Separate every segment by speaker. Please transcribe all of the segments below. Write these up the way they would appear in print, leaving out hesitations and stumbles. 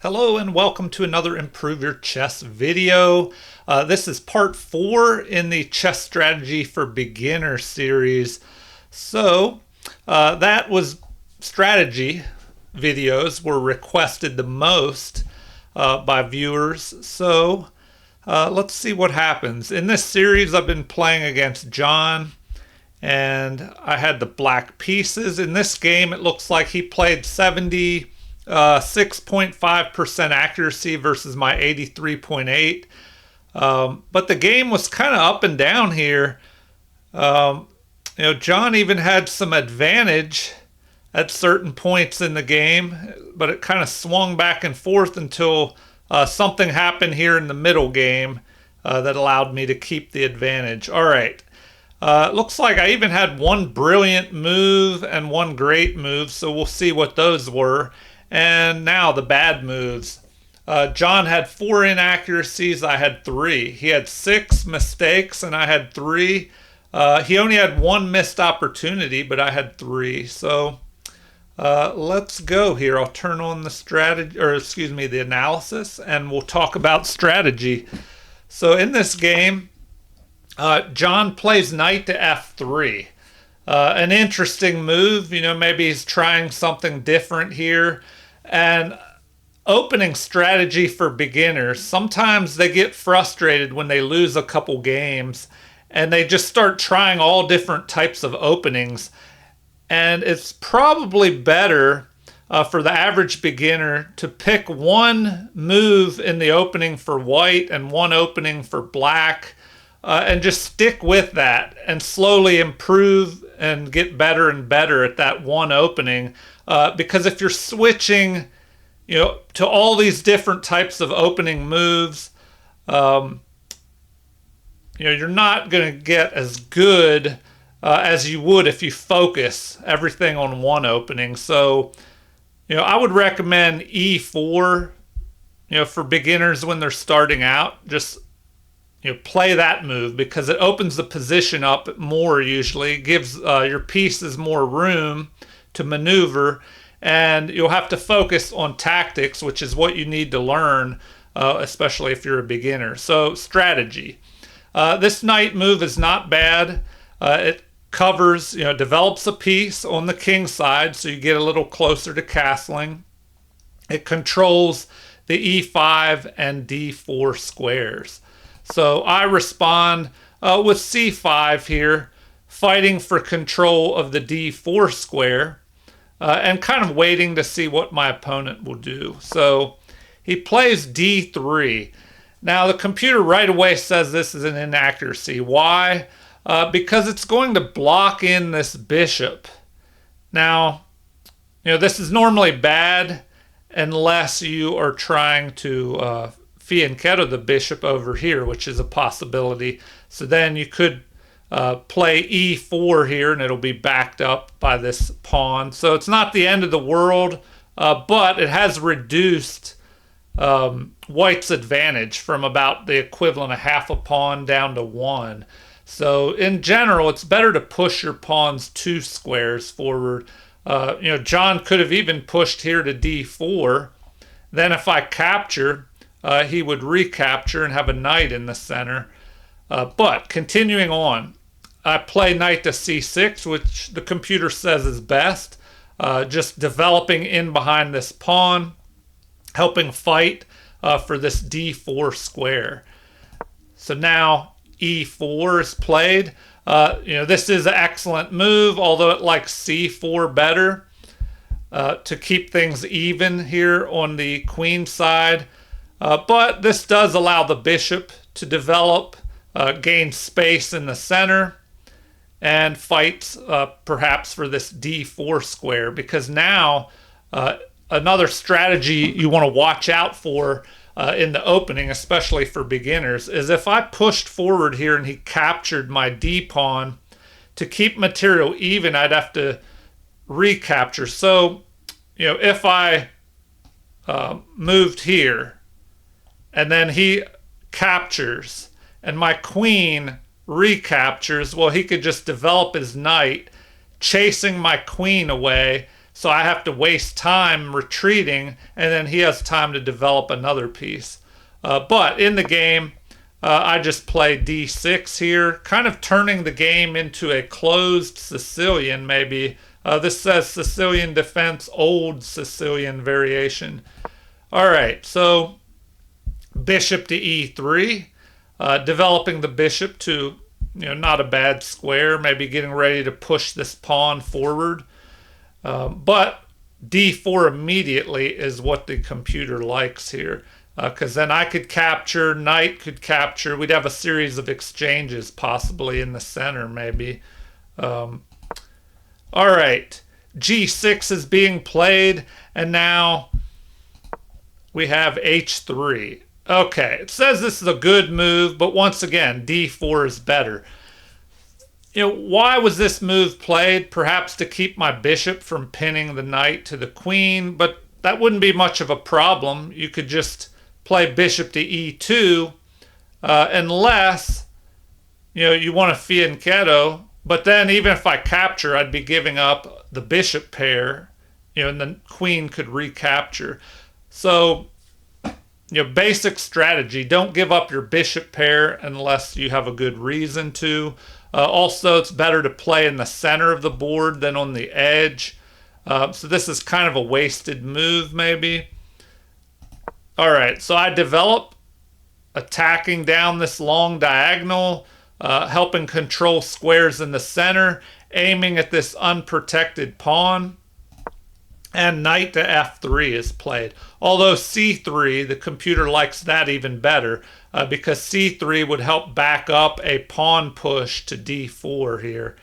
Speaker 1: Hello and welcome to another Improve Your Chess video. This is part 4 in the Chess Strategy for Beginners series. That was strategy videos were requested the most by viewers. Let's see what happens. In this series I've been playing against John and I had the black pieces. In this game it looks like he played 6.5% accuracy versus my 83.8. But the game was kind of up and down here. John even had some advantage at certain points in the game, but it kind of swung back and forth until something happened here in the middle game that allowed me to keep the advantage. All right. Looks like I even had one brilliant move and one great move, so we'll see what those were. And now the bad moves. John had 4 inaccuracies, I had 3. He had 6 mistakes and I had 3. He only had 1 missed opportunity, but I had 3. So let's go here. I'll turn on the strategy, the analysis, and we'll talk about strategy. So in this game, John plays knight to f3. An interesting move. Maybe he's trying something different here. And opening strategy for beginners, sometimes they get frustrated when they lose a couple games and they just start trying all different types of openings. And it's probably better for the average beginner to pick one move in the opening for white and one opening for black, and just stick with that and slowly improve and get better and better at that one opening. Because if you're switching, to all these different types of opening moves, you're not going to get as good as you would if you focus everything on one opening. So, I would recommend E4, for beginners when they're starting out. Just play that move because it opens the position up more usually. It gives your pieces more room to maneuver, and you'll have to focus on tactics, which is what you need to learn, especially if you're a beginner. So strategy. This knight move is not bad. It covers, develops a piece on the king side, so you get a little closer to castling. It controls the E5 and D4 squares. So I respond with C5 here, fighting for control of the D4 square, and kind of waiting to see what my opponent will do. So he plays D3. Now the computer right away says this is an inaccuracy. Why? Because it's going to block in this bishop. Now, this is normally bad unless you are trying to fianchetto the bishop over here, which is a possibility. So then you could play E4 here and it'll be backed up by this pawn. So it's not the end of the world, but it has reduced white's advantage from about the equivalent of half a pawn down to 1. So in general, it's better to push your pawns 2 squares forward. John could have even pushed here to D4. Then if I capture, he would recapture and have a knight in the center. But continuing on, I play knight to C6, which the computer says is best. Just developing in behind this pawn, helping fight for this D4 square. So now E4 is played. This is an excellent move, although it likes C4 better to keep things even here on the queen side. But this does allow the bishop to develop, gain space in the center, and fights perhaps for this D4 square, because now another strategy you want to watch out for in the opening, especially for beginners, is if I pushed forward here and he captured my D pawn, to keep material even, I'd have to recapture. So, if I moved here, and then he captures, and my queen recaptures, well, he could just develop his knight, chasing my queen away, So I have to waste time retreating, and then he has time to develop another piece. But in the game, I just play d6 here, kind of turning the game into a closed Sicilian, maybe. This says Sicilian defense, old Sicilian variation. All right, so bishop to e3, developing the bishop to, not a bad square, maybe getting ready to push this pawn forward. But d4 immediately is what the computer likes here, because then I could capture, knight could capture. We'd have a series of exchanges possibly in the center, maybe. All right, g6 is being played, and now we have h3. Okay, it says this is a good move, but once again, d4 is better. Why was this move played? Perhaps to keep my bishop from pinning the knight to the queen, but that wouldn't be much of a problem. You could just play bishop to e2, unless, you want a fianchetto. But then even if I capture, I'd be giving up the bishop pair, and the queen could recapture. So, basic strategy, don't give up your bishop pair unless you have a good reason to. Also, it's better to play in the center of the board than on the edge. So this is kind of a wasted move, maybe. All right, so I develop attacking down this long diagonal, helping control squares in the center, aiming at this unprotected pawn. And knight to f3 is played. Although c3, the computer likes that even better, because c3 would help back up a pawn push to d4 here.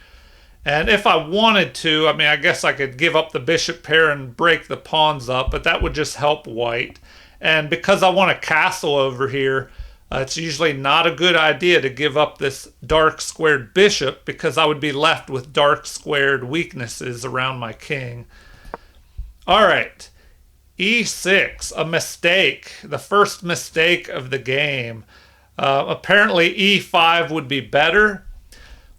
Speaker 1: And if I wanted to, I guess I could give up the bishop pair and break the pawns up, but that would just help white. And because I want a castle over here, it's usually not a good idea to give up this dark squared bishop, because I would be left with dark squared weaknesses around my king. All right, e6, a mistake, the first mistake of the game. Apparently e5 would be better.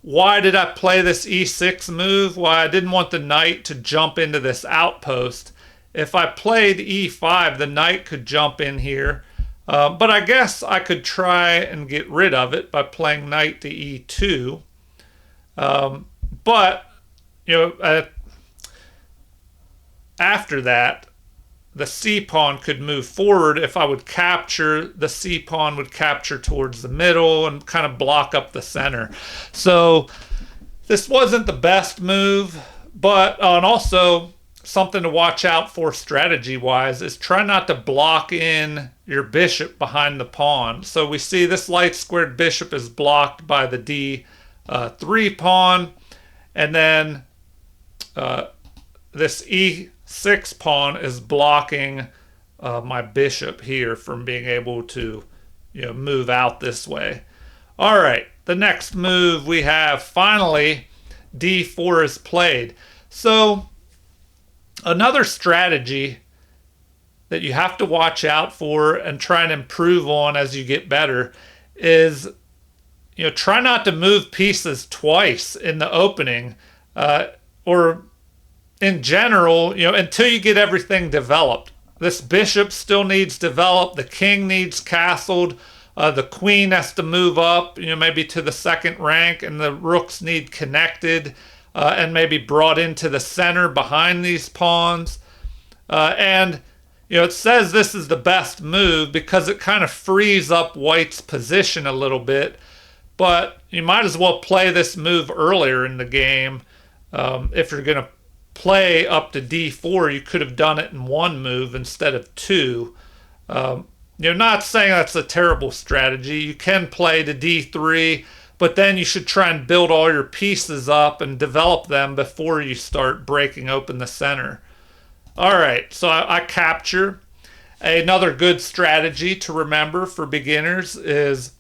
Speaker 1: Why did I play this e6 move? Well, I didn't want the knight to jump into this outpost. If I played e5, the knight could jump in here. But I guess I could try and get rid of it by playing knight to e2. But, after that, the c-pawn could move forward. If I would capture, the c-pawn would capture towards the middle and kind of block up the center. So this wasn't the best move, but and also something to watch out for strategy-wise is try not to block in your bishop behind the pawn. So we see this light squared bishop is blocked by the d3 pawn, and then this e6 pawn is blocking my bishop here from being able to move out this way. All right, the next move we have, finally, d4 is played. So another strategy that you have to watch out for and try and improve on as you get better is try not to move pieces twice in the opening, or in general, until you get everything developed. This bishop still needs developed. The king needs castled. The queen has to move up, maybe to the second rank, and the rooks need connected and maybe brought into the center behind these pawns. And it says this is the best move because it kind of frees up white's position a little bit. But you might as well play this move earlier in the game. If you're going to play up to d4, you could have done it in one move instead of two. Not saying that's a terrible strategy. You can play to d3, but then you should try and build all your pieces up and develop them before you start breaking open the center. All right, so I capture. Another good strategy to remember for beginners is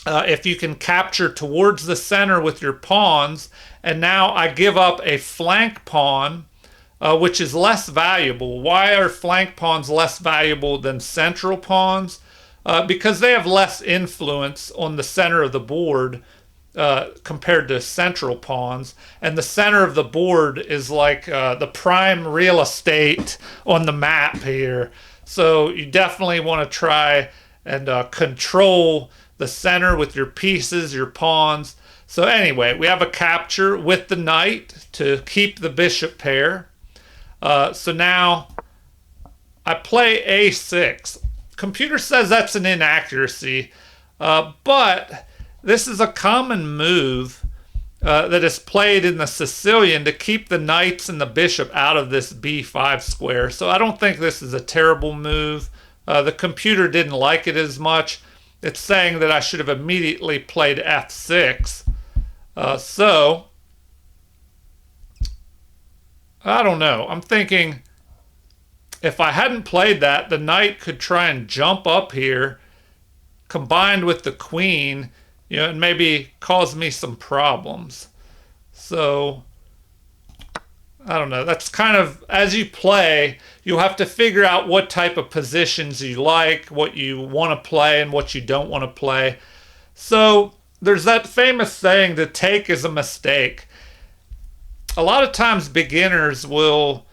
Speaker 1: if you can capture towards the center with your pawns, and now I give up a flank pawn, which is less valuable. Why are flank pawns less valuable than central pawns? Because they have less influence on the center of the board. compared to central pawns. And the center of the board is like the prime real estate on the map here. So you definitely want to try and control the center with your pieces, your pawns. So anyway, we have a capture with the knight to keep the bishop pair. So now I play a6. Computer says that's an inaccuracy, but this is a common move that is played in the Sicilian to keep the knights and the bishop out of this b5 square. So I don't think this is a terrible move. The computer didn't like it as much. It's saying that I should have immediately played f6. So I don't know. I'm thinking if I hadn't played that, the knight could try and jump up here, combined with the queen, and maybe cause me some problems. So I don't know. That's kind of, as you play, you'll have to figure out what type of positions you like, what you want to play, and what you don't want to play. So there's that famous saying, to take is a mistake. A lot of times beginners will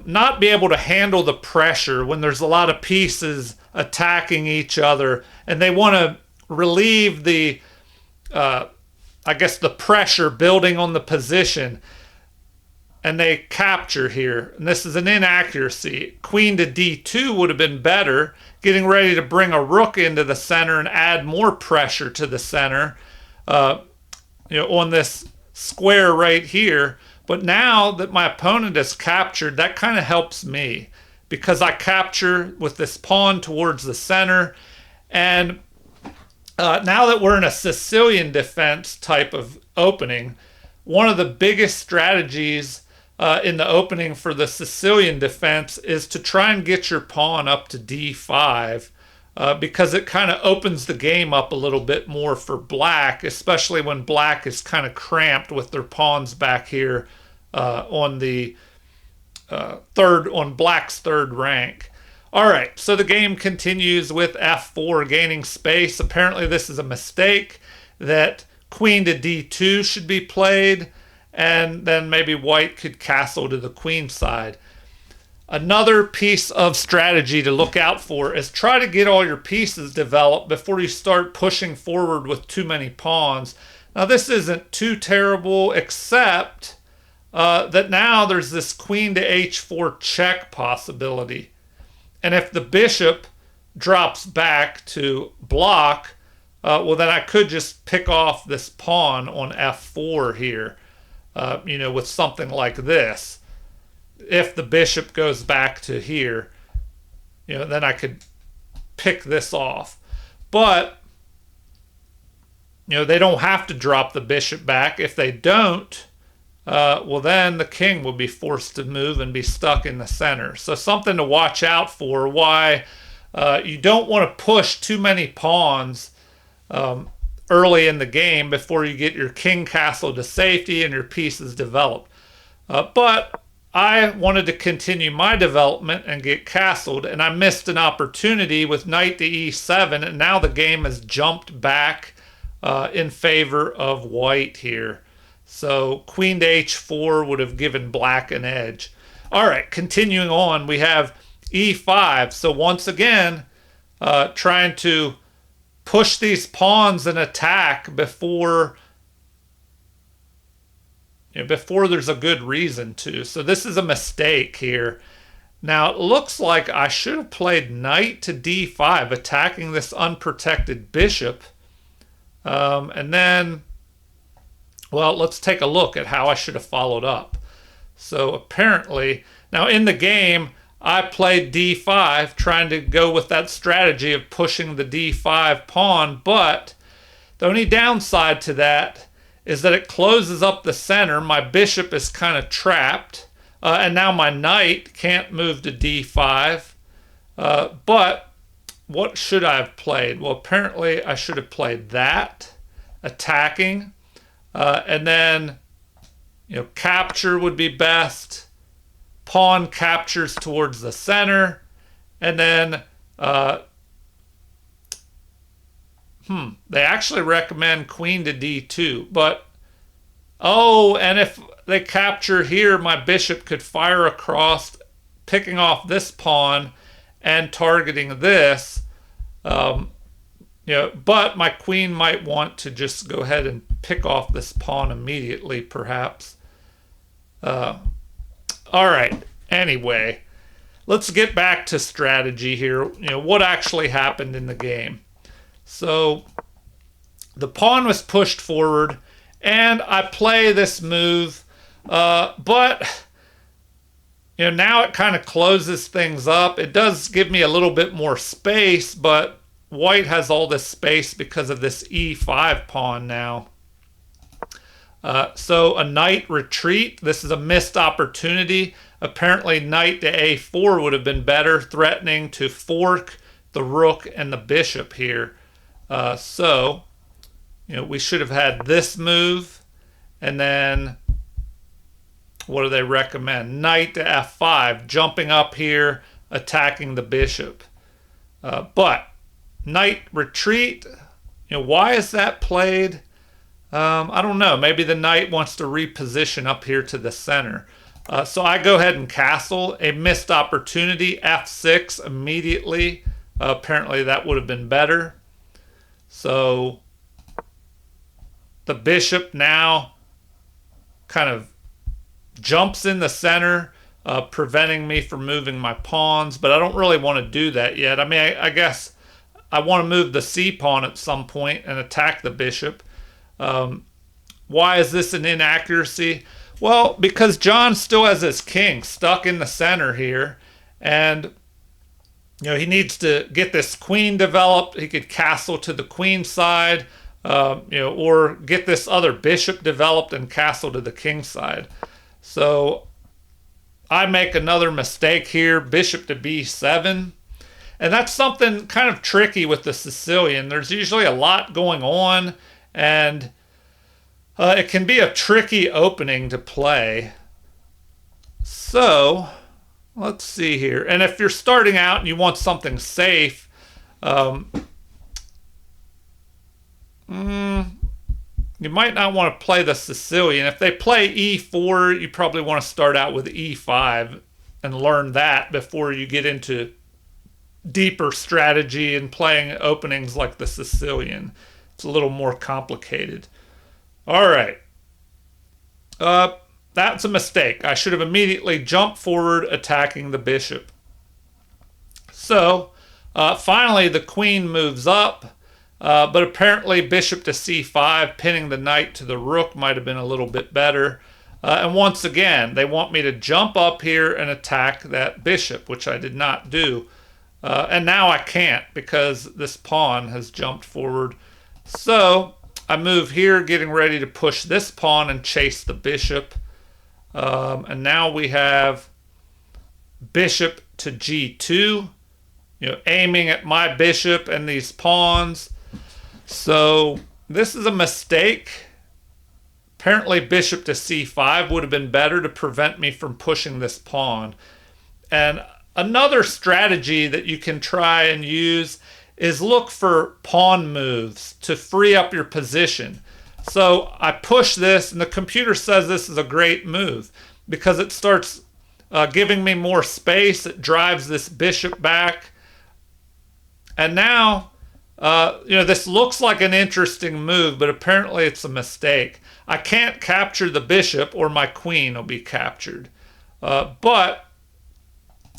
Speaker 1: not be able to handle the pressure when there's a lot of pieces attacking each other, and they want to relieve the, I guess, the pressure building on the position, and they capture here. And this is an inaccuracy. Queen to d2 would have been better, getting ready to bring a rook into the center and add more pressure to the center, on this square right here. But now that my opponent is captured, that kind of helps me, because I capture with this pawn towards the center. And now that we're in a Sicilian defense type of opening, one of the biggest strategies in the opening for the Sicilian defense is to try and get your pawn up to d5, because it kind of opens the game up a little bit more for black, especially when black is kind of cramped with their pawns back here on the on black's third rank. All right, so the game continues with f4 gaining space. Apparently this is a mistake, that queen to d2 should be played, and then maybe white could castle to the queen side. Another piece of strategy to look out for is try to get all your pieces developed before you start pushing forward with too many pawns. Now this isn't too terrible, except that now there's this queen to h4 check possibility. And if the bishop drops back to block, well, then I could just pick off this pawn on f4 here, with something like this. If the bishop goes back to here, then I could pick this off. But, they don't have to drop the bishop back. If they don't, well, then the king will be forced to move and be stuck in the center. So something to watch out for, why you don't want to push too many pawns early in the game before you get your king castle to safety and your pieces developed. But I wanted to continue my development and get castled, and I missed an opportunity with knight to e7, and now the game has jumped back in favor of white here. So queen to h4 would have given black an edge. All right, continuing on, we have e5. So once again, trying to push these pawns and attack before there's a good reason to. So this is a mistake here. Now it looks like I should have played knight to d5, attacking this unprotected bishop. And then, well, let's take a look at how I should have followed up. So apparently, now in the game, I played d5, trying to go with that strategy of pushing the d5 pawn, but the only downside to that is that it closes up the center. My bishop is kind of trapped, and now my knight can't move to d5. But what should I have played? Well, apparently I should have played that, attacking, and then capture would be best. Pawn captures towards the center, and then They actually recommend queen to d2, but oh, and if they capture here, my bishop could fire across, picking off this pawn and targeting this. But my queen might want to just go ahead and pick off this pawn immediately, perhaps. All right. Anyway, let's get back to strategy here. What actually happened in the game. So the pawn was pushed forward, and I play this move, but now it kind of closes things up. It does give me a little bit more space, but white has all this space because of this e5 pawn now. So a knight retreat. This is a missed opportunity. Apparently knight to a4 would have been better, threatening to fork the rook and the bishop here. We should have had this move, and then what do they recommend? Knight to f5, jumping up here, attacking the bishop. But knight retreat, why is that played? I don't know. Maybe the knight wants to reposition up here to the center. So I go ahead and castle. A missed opportunity, f6 immediately. Apparently that would have been better. So the bishop now kind of jumps in the center, preventing me from moving my pawns. But I don't really want to do that yet. I mean, I guess I want to move the c pawn at some point and attack the bishop. Why is this an inaccuracy? Well, because John still has his king stuck in the center here, and he needs to get this queen developed. He could castle to the queen side, or get this other bishop developed and castle to the king side. So I make another mistake here, bishop to b7. And that's something kind of tricky with the Sicilian. There's usually a lot going on, and it can be a tricky opening to play. So let's see here. And if you're starting out and you want something safe, you might not want to play the Sicilian. If they play e4, you probably want to start out with e5 and learn that before you get into deeper strategy and playing openings like the Sicilian. It's a little more complicated. All right. That's a mistake. I should have immediately jumped forward, attacking the bishop. So finally the queen moves up, but apparently bishop to c5, pinning the knight to the rook, might have been a little bit better. And once again, they want me to jump up here and attack that bishop, which I did not do. And now I can't because this pawn has jumped forward. So I move here, getting ready to push this pawn and chase the bishop. And now we have bishop to g2, aiming at my bishop and these pawns. So this is a mistake. Apparently bishop to c5 would have been better to prevent me from pushing this pawn. And another strategy that you can try and use is look for pawn moves to free up your position. So I push this, and the computer says this is a great move because it starts giving me more space. It drives this bishop back. And now, this looks like an interesting move, but apparently it's a mistake. I can't capture the bishop or my queen will be captured. But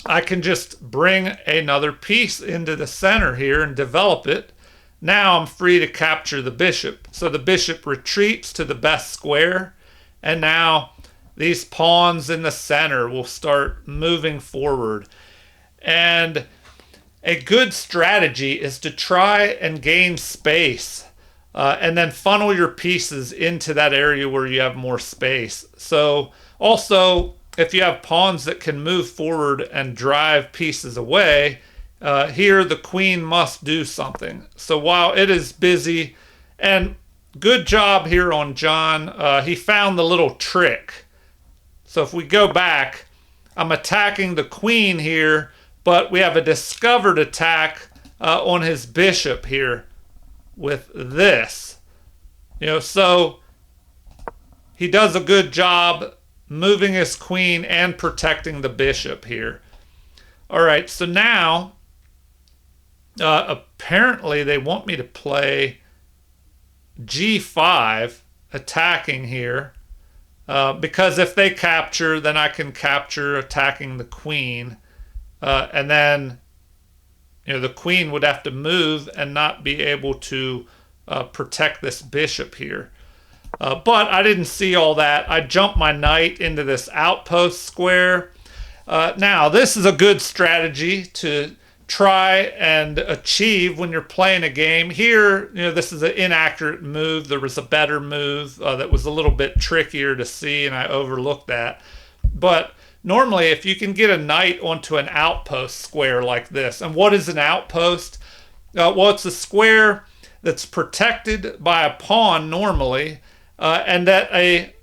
Speaker 1: I can just bring another piece into the center here and develop it. Now I'm free to capture the bishop. So the bishop retreats to the best square, and now these pawns in the center will start moving forward. And a good strategy is to try and gain space and then funnel your pieces into that area where you have more space. So also, if you have pawns that can move forward and drive pieces away, here the queen must do something. So while it is busy, and good job here on John, he found the little trick. So if we go back, I'm attacking the queen here, but we have a discovered attack on his bishop here with this. So he does a good job moving his queen and protecting the bishop here. All right, so now apparently they want me to play g5, attacking here, because if they capture, then I can capture attacking the queen, and then the queen would have to move and not be able to protect this bishop here. But I didn't see all that. I jumped my knight into this outpost square. Now, this is a good strategy to try and achieve when you're playing a game. Here, this is an inaccurate move. There was a better move that was a little bit trickier to see, and I overlooked that. But normally, if you can get a knight onto an outpost square like this, and what is an outpost? Well, it's a square that's protected by a pawn normally, and that a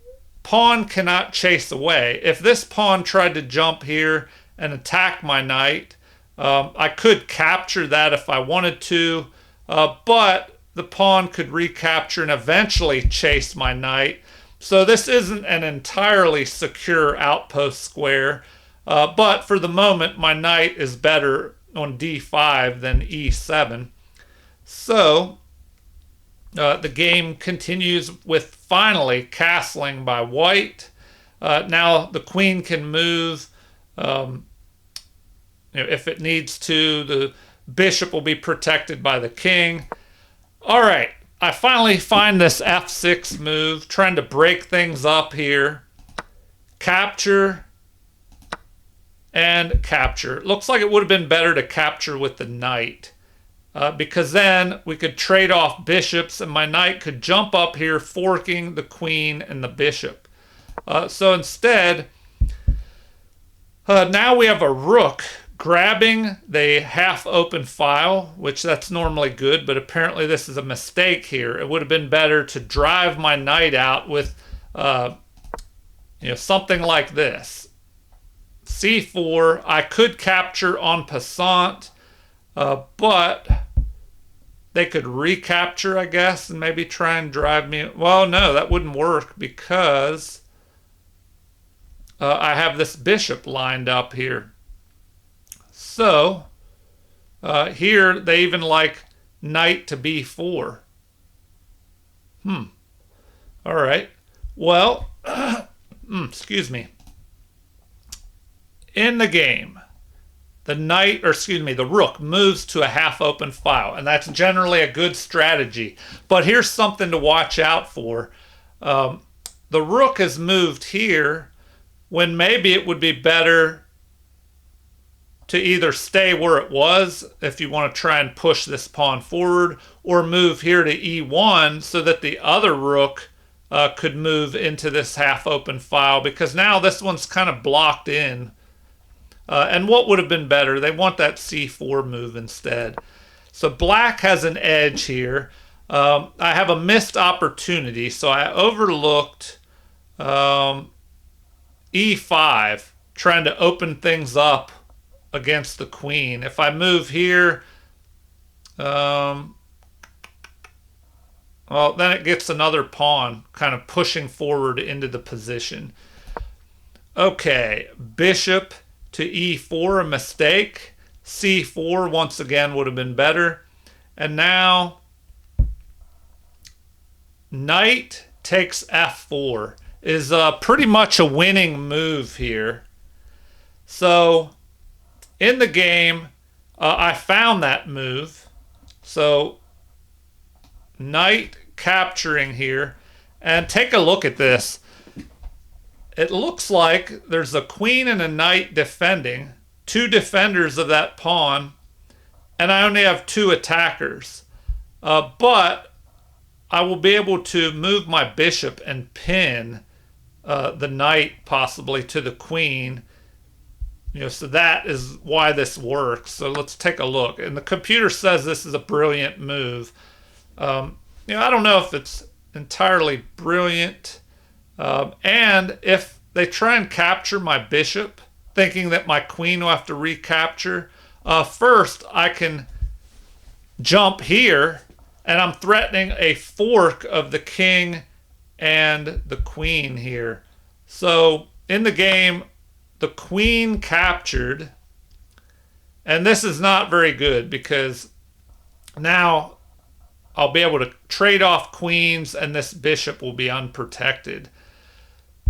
Speaker 1: pawn cannot chase away. If this pawn tried to jump here and attack my knight, I could capture that if I wanted to, but the pawn could recapture and eventually chase my knight. So this isn't an entirely secure outpost square, but for the moment my knight is better on d5 than e7. So the game continues with finally castling by white. Now the queen can move if it needs to. The bishop will be protected by the king. All right, I finally find this f6 move, trying to break things up here. Capture and capture. It looks like it would have been better to capture with the knight, because then we could trade off bishops and my knight could jump up here, forking the queen and the bishop. So instead, now we have a rook grabbing the half-open file, which that's normally good, but apparently this is a mistake here. It would have been better to drive my knight out with something like this. c4, I could capture en passant, but they could recapture, I guess, and maybe try and drive me. Well, no, that wouldn't work because I have this bishop lined up here. So here they even like knight to b4. All right. Well, excuse me. In the game, the rook moves to a half-open file, and that's generally a good strategy. But here's something to watch out for. The rook has moved here when maybe it would be better to either stay where it was if you want to try and push this pawn forward, or move here to e1 so that the other rook could move into this half-open file, because now this one's kind of blocked in. And what would have been better? They want that c4 move instead. So black has an edge here. I have a missed opportunity, so I overlooked e5, trying to open things up against the queen. If I move here, well, then it gets another pawn kind of pushing forward into the position. Okay, bishop to e4, a mistake. c4 once again would have been better. And now knight takes f4 is pretty much a winning move here. So in the game, I found that move. So knight capturing here. And take a look at this. It looks like there's a queen and a knight defending, two defenders of that pawn, and I only have two attackers. But I will be able to move my bishop and pin the knight possibly to the queen. So that is why this works. So let's take a look. And the computer says this is a brilliant move. I don't know if it's entirely brilliant. And if they try and capture my bishop, thinking that my queen will have to recapture, first I can jump here and I'm threatening a fork of the king and the queen here. So in the game, the queen captured, and this is not very good because now I'll be able to trade off queens and this bishop will be unprotected.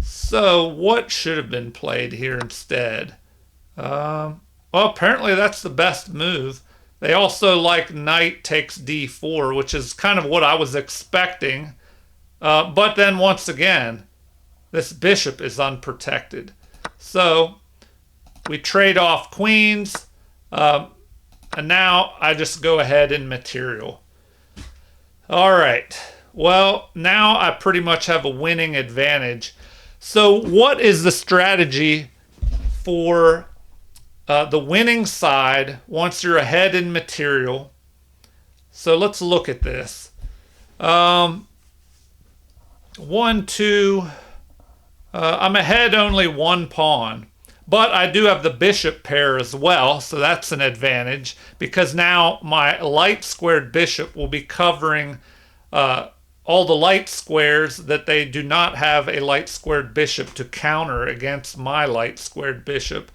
Speaker 1: So what should have been played here instead? Well, apparently that's the best move. They also like knight takes d4, which is kind of what I was expecting. But then once again, this bishop is unprotected. So we trade off queens, and now I just go ahead and material. All right. Well, now I pretty much have a winning advantage. So what is the strategy for the winning side once you're ahead in material? So let's look at this. 1, 2. I'm ahead only 1 pawn. But I do have the bishop pair as well, so that's an advantage because now my light squared bishop will be covering all the light squares that they do not have a light squared bishop to counter against my light squared bishop.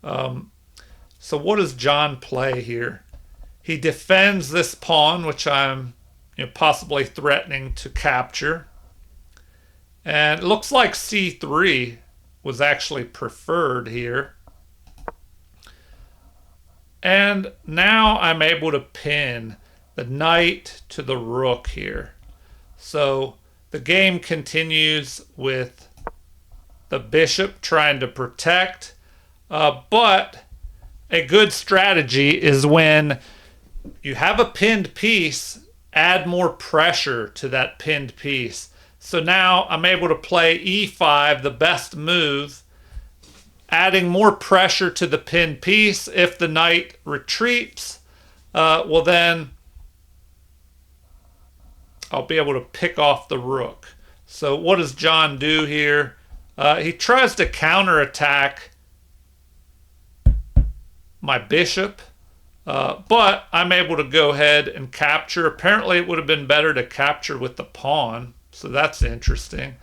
Speaker 1: So what does John play here? He defends this pawn, which I'm possibly threatening to capture. And it looks like c3 was actually preferred here. And now I'm able to pin the knight to the rook here. So the game continues with the bishop trying to protect. But a good strategy is when you have a pinned piece, add more pressure to that pinned piece. So now I'm able to play e5, the best move, adding more pressure to the pinned piece. If the knight retreats, well then I'll be able to pick off the rook. So what does John do here? He tries to counterattack my bishop, but I'm able to go ahead and capture. Apparently it would have been better to capture with the pawn. So that's interesting.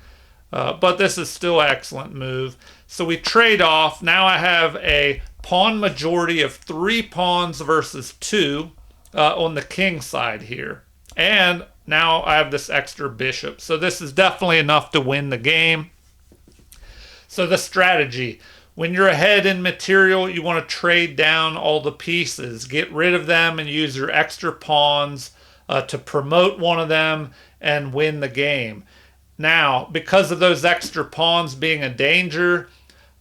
Speaker 1: But this is still an excellent move. So we trade off. Now I have a pawn majority of 3 pawns versus 2 on the king side here. And now I have this extra bishop. So this is definitely enough to win the game. So the strategy. When you're ahead in material, you want to trade down all the pieces. Get rid of them and use your extra pawns to promote one of them and win the game. Now, because of those extra pawns being a danger,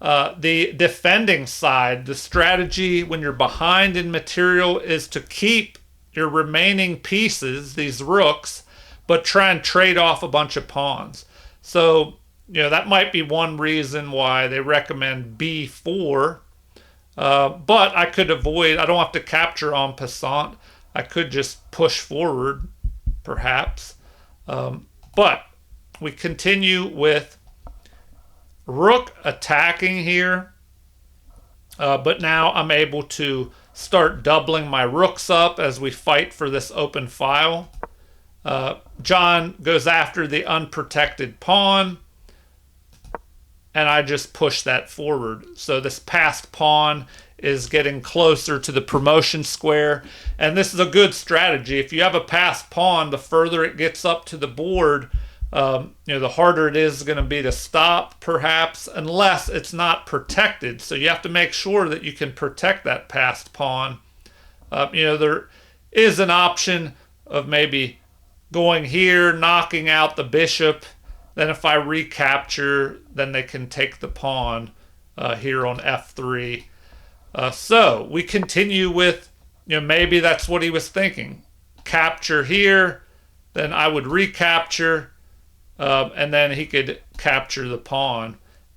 Speaker 1: the defending side, the strategy when you're behind in material is to keep your remaining pieces, these rooks, but try and trade off a bunch of pawns. So, that might be one reason why they recommend b4. But I could avoid, I don't have to capture en passant. I could just push forward, perhaps. But we continue with rook attacking here. But now I'm able to start doubling my rooks up as we fight for this open file. John goes after the unprotected pawn. And I just push that forward. So this passed pawn is getting closer to the promotion square. And this is a good strategy. If you have a passed pawn, the further it gets up to the board, the harder it is going to be to stop, perhaps, unless it's not protected. So you have to make sure that you can protect that passed pawn. There is an option of maybe going here, knocking out the bishop. Then if I recapture, then they can take the pawn here on f3. So we continue with, maybe that's what he was thinking. Capture here, then I would recapture, and then he could capture the pawn.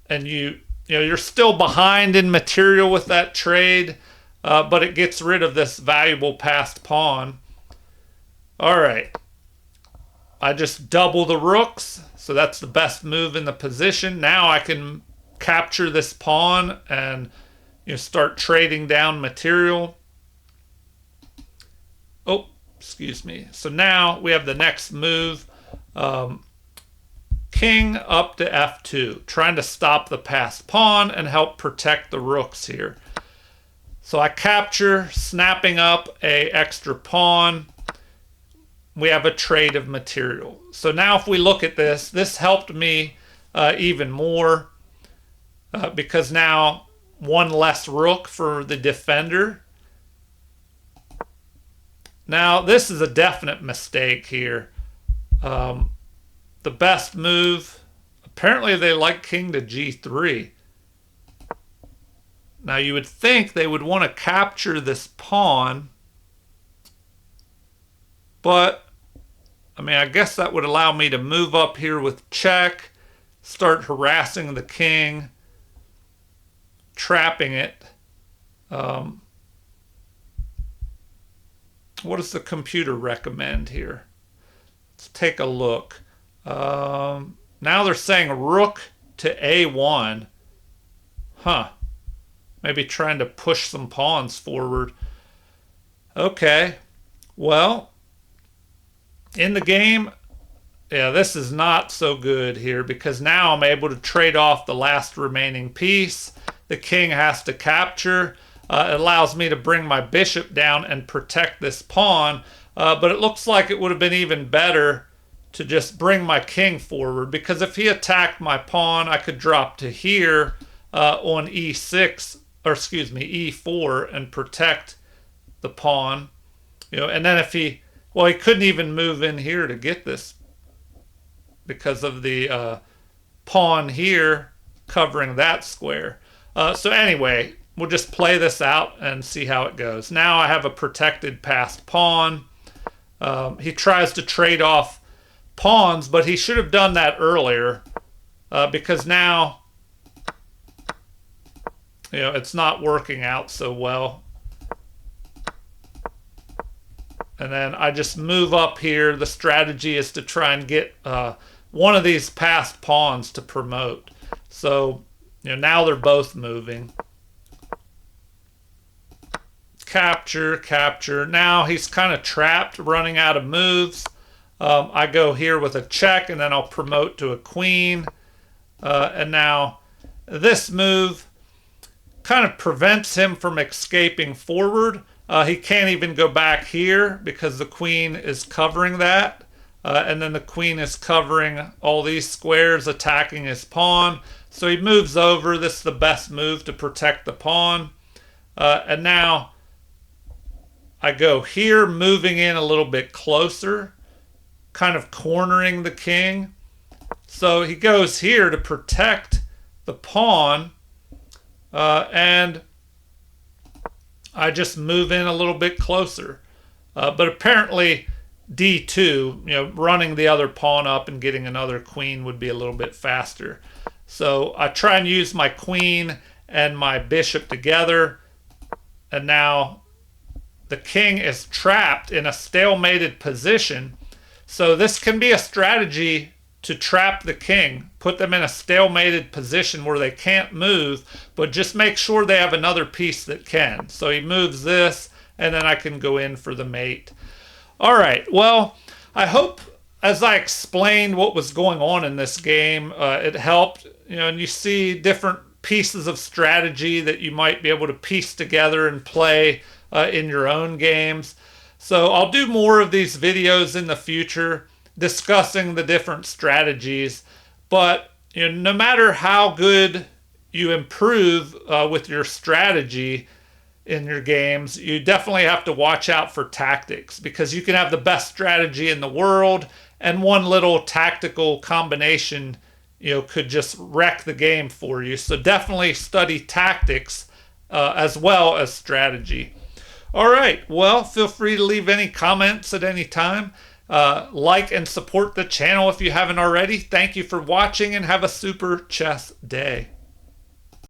Speaker 1: And you're still behind in material with that trade, but it gets rid of this valuable passed pawn. All right. I just double the rooks, so that's the best move in the position. Now I can capture this pawn and start trading down material. Oh, Excuse me. So now we have the next move. King up to f2, trying to stop the passed pawn and help protect the rooks here. So I capture, snapping up a extra pawn. We have a trade of material. So now if we look at this, this helped me even more because now one less rook for the defender. Now this is a definite mistake here. The best move, apparently they like king to g3. Now you would think they would want to capture this pawn, but I mean, I guess that would allow me to move up here with check, start harassing the king, trapping it. What does the computer recommend here? Let's take a look. Now they're saying rook to a1. Huh. Maybe trying to push some pawns forward. Okay. Well, in the game, yeah, this is not so good here because now I'm able to trade off the last remaining piece. The king has to capture. It allows me to bring my bishop down and protect this pawn. But it looks like it would have been even better to just bring my king forward, because if he attacked my pawn, I could drop to here on e6, or excuse me, e4, and protect the pawn. You know, and then if he, well, he couldn't even move in here to get this because of the pawn here covering that square. So anyway, we'll just play this out and see how it goes. Now I have a protected passed pawn. He tries to trade off pawns, but he should have done that earlier because now, you know, it's not working out so well. And then I just move up here. The strategy is to try and get one of these passed pawns to promote. So, you know, now they're both moving. Capture, capture. Now he's kind of trapped, running out of moves. I go here with a check, and then I'll promote to a queen. And now this move kind of prevents him from escaping forward. He can't even go back here because the queen is covering that. And then the queen is covering all these squares, attacking his pawn. So he moves over. This is the best move to protect the pawn. And now I go here, moving in a little bit closer, kind of cornering the king. So he goes here to protect the pawn. And I just move in a little bit closer. But apparently d2, you know, running the other pawn up and getting another queen would be a little bit faster. So I try and use my queen and my bishop together. And now the king is trapped in a stalemated position. So this can be a strategy to trap the king, put them in a stalemated position where they can't move, but just make sure they have another piece that can. So he moves this, and then I can go in for the mate. All right, well, I hope as I explained what was going on in this game, it helped, you know, and you see different pieces of strategy that you might be able to piece together and play in your own games. So I'll do more of these videos in the future discussing the different strategies, but you know, no matter how good you improve with your strategy in your games, you definitely have to watch out for tactics, because you can have the best strategy in the world and one little tactical combination, you know, could just wreck the game for you. So definitely study tactics as well as strategy. All right, well, feel free to leave any comments at any time. Like and support the channel if you haven't already. Thank you for watching, and have a super chess day.